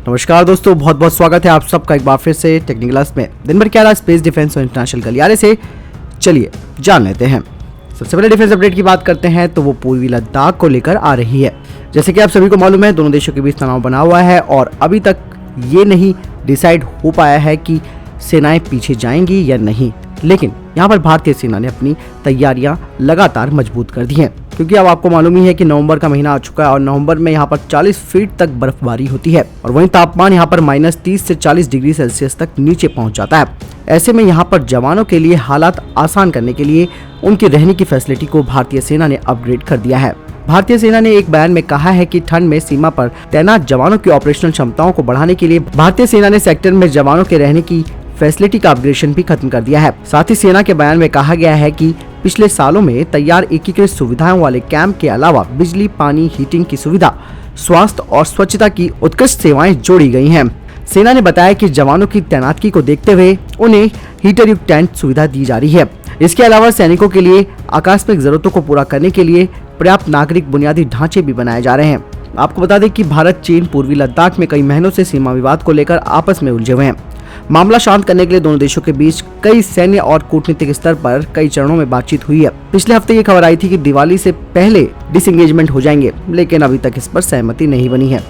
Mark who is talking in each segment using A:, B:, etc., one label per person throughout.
A: नमस्कार दोस्तों, बहुत बहुत स्वागत है आप सबका एक बार फिर से टेक्निकल क्लास में। दिन भर क्या रहा स्पेस डिफेंस और इंटरनेशनल गलियारे से, चलिए जान लेते हैं। सबसे पहले डिफेंस अपडेट की बात करते हैं तो वो पूर्वी लद्दाख को लेकर आ रही है। जैसे कि आप सभी को मालूम है, दोनों देशों के बीच तनाव बना हुआ है और अभी तक ये नहीं डिसाइड हो पाया है कि सेनाएं पीछे जाएंगी या नहीं। लेकिन यहाँ पर भारतीय सेना ने अपनी तैयारियां लगातार मजबूत कर दी हैं, क्योंकि अब आपको मालूम ही है कि नवंबर का महीना आ चुका है और नवंबर में यहाँ पर 40 फीट तक बर्फबारी होती है और वहीं तापमान यहाँ पर -30 से 40 डिग्री सेल्सियस तक नीचे पहुँच जाता है। ऐसे में यहाँ पर जवानों के लिए हालात आसान करने के लिए उनकी रहने की फैसिलिटी को भारतीय सेना ने अपग्रेड कर दिया है। भारतीय सेना ने एक बयान में कहा है कि ठंड में सीमा पर तैनात जवानों की ऑपरेशनल क्षमताओं को बढ़ाने के लिए भारतीय सेना ने सेक्टर में जवानों के रहने की फैसिलिटी का अपग्रेडेशन भी खत्म कर दिया है। साथ ही सेना के बयान में कहा गया है कि पिछले सालों में तैयार एकीकृत सुविधाओं वाले कैंप के अलावा बिजली, पानी, हीटिंग की सुविधा, स्वास्थ्य और स्वच्छता की उत्कृष्ट सेवाएं जोड़ी गई हैं। सेना ने बताया कि जवानों की तैनाती को देखते हुए उन्हें हीटर युक्त टेंट सुविधा दी जा रही है। इसके अलावा सैनिकों के लिए आकस्मिक जरूरतों को पूरा करने के लिए पर्याप्त नागरिक बुनियादी ढांचे भी बनाए जा रहे हैं। आपको बता दें कि भारत चीन पूर्वी लद्दाख में कई महीनों से सीमा विवाद को लेकर आपस में उलझे हुए हैं। मामला शांत करने के लिए दोनों देशों के बीच कई सैन्य और कूटनीतिक स्तर पर कई चरणों में बातचीत हुई है। पिछले हफ्ते ये खबर आई थी कि दिवाली से पहले डिसएंगेजमेंट हो जाएंगे, लेकिन अभी तक इस पर सहमति नहीं बनी है।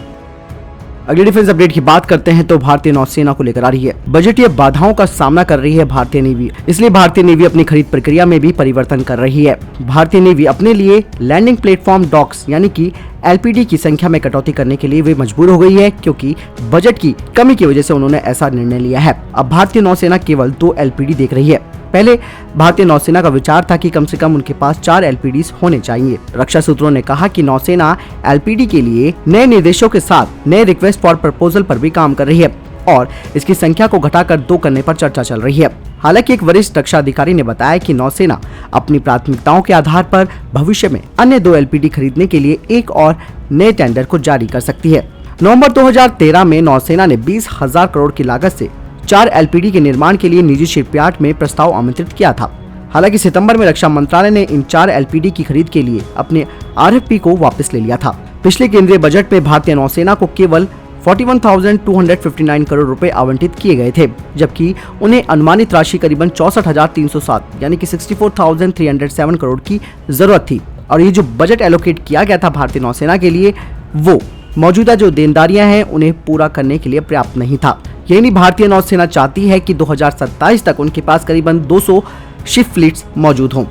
A: अगली डिफेंस अपडेट की बात करते हैं तो भारतीय नौसेना को लेकर आ रही है। बजटीय बाधाओं का सामना कर रही है भारतीय नेवी, इसलिए भारतीय नेवी अपनी खरीद प्रक्रिया में भी परिवर्तन कर रही है। भारतीय नेवी अपने लिए लैंडिंग प्लेटफॉर्म डॉक्स यानी कि LPD की संख्या में कटौती करने के लिए वे मजबूर हो गई है, क्योंकि बजट की कमी की वजह से उन्होंने ऐसा निर्णय लिया है। अब भारतीय नौसेना केवल 2 LPD देख रही है। पहले भारतीय नौसेना का विचार था कि कम से कम उनके पास 4 LPDs होने चाहिए। रक्षा सूत्रों ने कहा कि नौसेना LPD के लिए नए निर्देशों के साथ नए रिक्वेस्ट फॉर प्रपोजल पर भी काम कर रही है और इसकी संख्या को घटाकर 2 करने पर चर्चा चल रही है। हालांकि एक वरिष्ठ रक्षा अधिकारी ने बताया कि नौसेना अपनी प्राथमिकताओं के आधार पर भविष्य में अन्य 2 LPD खरीदने के लिए एक और नए टेंडर को जारी कर सकती है। नवंबर 2013 में नौसेना ने 20,000 करोड़ की लागत से 4 LPD के निर्माण के लिए निजी शिपयार्ड में प्रस्ताव आमंत्रित किया था। हालांकि सितंबर में रक्षा मंत्रालय ने इन 4 LPD की खरीद के लिए अपने RFP को वापस ले लिया था। पिछले केंद्रीय बजट में भारतीय नौसेना को केवल 41,259 करोड़ रुपए आवंटित किए गए थे, जबकि उन्हें अनुमानित राशि करीबन 64,307 यानी कि 64,307 करोड़ की जरूरत थी। और ये जो बजट एलोकेट किया गया था भारतीय नौसेना के लिए, वो मौजूदा जो देनदारियां हैं उन्हें पूरा करने के लिए पर्याप्त नहीं था। यही नहीं, भारतीय नौसेना चाहती है कि 2027 तक उनके पास करीबन 200 शिप फ्लीट्स मौजूद हों,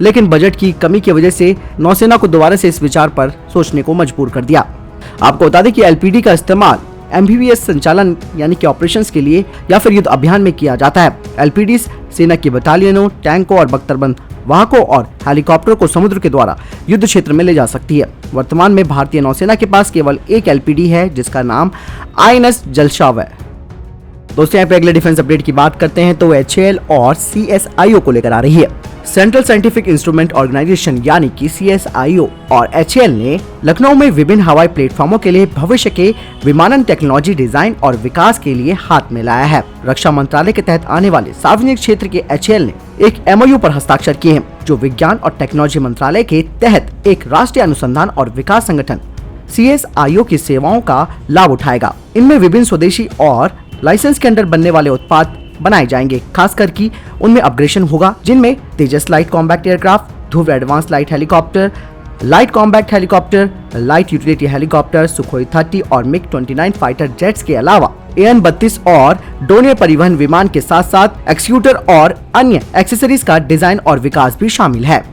A: लेकिन बजट की कमी की वजह से नौसेना को दोबारा से इस विचार पर सोचने को मजबूर कर दिया। आपको बता दें कि LPD का इस्तेमाल MVVS संचालन यानी कि ऑपरेशंस के लिए या फिर युद्ध अभियान में किया जाता है। LPDs सेना की बटालियनों, टैंकों और बख्तरबंद वाहकों और हेलीकॉप्टर को समुद्र के द्वारा युद्ध क्षेत्र में ले जा सकती है। वर्तमान में भारतीय नौसेना के पास केवल एक LPD है, जिसका नाम INS जलशाव है। दोस्तों, यहाँ पे अगले डिफेंस अपडेट की बात करते हैं तो HAL और CSIO को लेकर आ रही है। सेंट्रल साइंटिफिक इंस्ट्रूमेंट ऑर्गेनाइजेशन यानी कि CSIO और HAL ने लखनऊ में विभिन्न हवाई प्लेटफॉर्मों के लिए भविष्य के विमानन टेक्नोलॉजी डिजाइन और विकास के लिए हाथ मिलाया है। रक्षा मंत्रालय के तहत आने वाले सार्वजनिक क्षेत्र के HAL ने एक MOU पर हस्ताक्षर किए हैं, जो विज्ञान और टेक्नोलॉजी मंत्रालय के तहत एक राष्ट्रीय अनुसंधान और विकास संगठन CSIO की सेवाओं का लाभ उठाएगा। इनमें विभिन्न स्वदेशी और लाइसेंस के अंडर बनने वाले उत्पाद बनाए जाएंगे, खासकर कि उनमें अपग्रेडेशन होगा, जिनमें Tejas light combat aircraft, Dhruv advance light helicopter, light combat helicopter, light utility helicopter, Sukhoi 30 और MiG-29 फाइटर जेट्स के अलावा AN-32 और डोनियर परिवहन विमान के साथ साथ एक्सक्यूटर और अन्य एक्सेसरीज का डिजाइन और विकास भी शामिल है।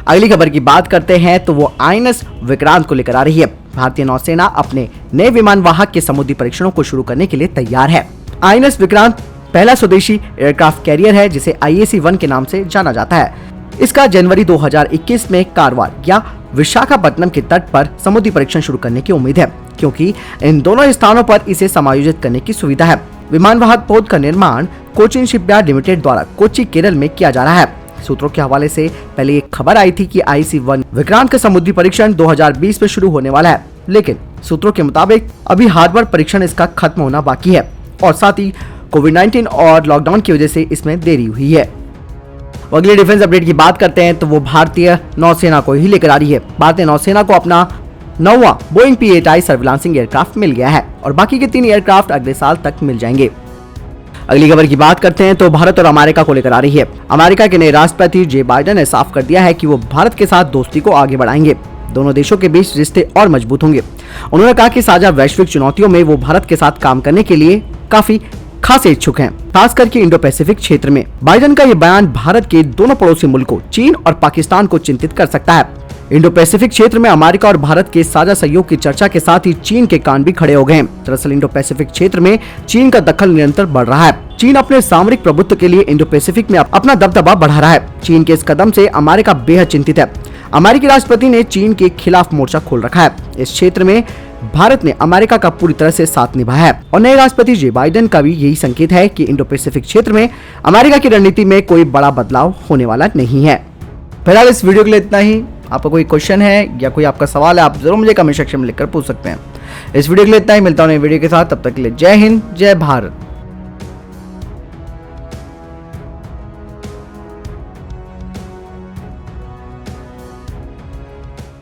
A: अगली खबर की बात करते हैं तो वो INS विक्रांत को लेकर आ रही है। भारतीय नौसेना अपने नए विमान वाहक के समुद्री परीक्षणों को शुरू करने के लिए तैयार है। INS विक्रांत पहला स्वदेशी एयरक्राफ्ट कैरियर है, जिसे IAC-1 के नाम से जाना जाता है। इसका जनवरी 2021 में कारवार या विशाखापट्टनम के तट पर समुद्री परीक्षण शुरू करने की उम्मीद है, क्योंकि इन दोनों स्थानों पर इसे समायोजित करने की सुविधा है। विमान वाहक पोत का निर्माण कोचिन शिपयार्ड लिमिटेड द्वारा कोच्चि, केरल में किया जा रहा है। सूत्रों के हवाले से पहले एक खबर आई थी कि IAC-1 विक्रांत का समुद्री परीक्षण 2020 में शुरू होने वाला है, लेकिन सूत्रों के मुताबिक अभी हार्डवेयर परीक्षण इसका खत्म होना बाकी है और साथ ही कोविड-19 और लॉकडाउन की वजह से इसमें देरी हुई है। अगले डिफेंस अपडेट की बात करते हैं तो वो भारतीय नौसेना को ही लेकर आ रही है। भारतीय नौसेना को अपना 9वां बोइंग P-8I सर्विलांसिंग एयरक्राफ्ट मिल गया है और बाकी के 3 एयरक्राफ्ट अगले साल तक मिल जाएंगे। अगली खबर की बात करते हैं तो भारत और अमेरिका को लेकर आ रही है। अमेरिका के नए राष्ट्रपति जे बाइडेन ने साफ कर दिया है कि वो भारत के साथ दोस्ती को आगे बढ़ाएंगे। दोनों देशों के बीच रिश्ते और मजबूत होंगे। उन्होंने कहा कि साझा वैश्विक चुनौतियों में वो भारत के साथ काम करने के लिए काफी खासे इच्छुक हैं, खास करके इंडो पैसिफिक क्षेत्र में। बाइडेन का ये बयान भारत के दोनों पड़ोसी मुल्कों चीन और पाकिस्तान को चिंतित कर सकता है। इंडो पैसिफिक क्षेत्र में अमेरिका और भारत के साझा सहयोग की चर्चा के साथ ही चीन के कान भी खड़े हो गए हैं। दरअसल इंडो पैसिफिक क्षेत्र में चीन का दखल निरंतर बढ़ रहा है। चीन अपने सामरिक प्रभुत्व के लिए इंडो पैसिफिक में अपना दबदबा बढ़ा रहा है। चीन के इस कदम से अमेरिका बेहद चिंतित है। अमेरिकी राष्ट्रपति ने चीन के खिलाफ मोर्चा खोल रखा है। इस क्षेत्र में भारत ने अमेरिका का पूरी तरह से साथ निभाया है और नए राष्ट्रपति जे बाइडेन का भी यही संकेत है कि इंडो पैसिफिक क्षेत्र में अमेरिका की रणनीति में कोई बड़ा बदलाव होने वाला नहीं है। फिलहाल इस वीडियो के लिए इतना ही। आपका कोई क्वेश्चन है या कोई आपका सवाल है, आप जरूर मुझे कमेंट सेक्शन में लिखकर पूछ सकते हैं। इस वीडियो के लिए इतना ही। मिलता हूं नई वीडियो के साथ, तब तक के लिए जय हिंद, जय भारत।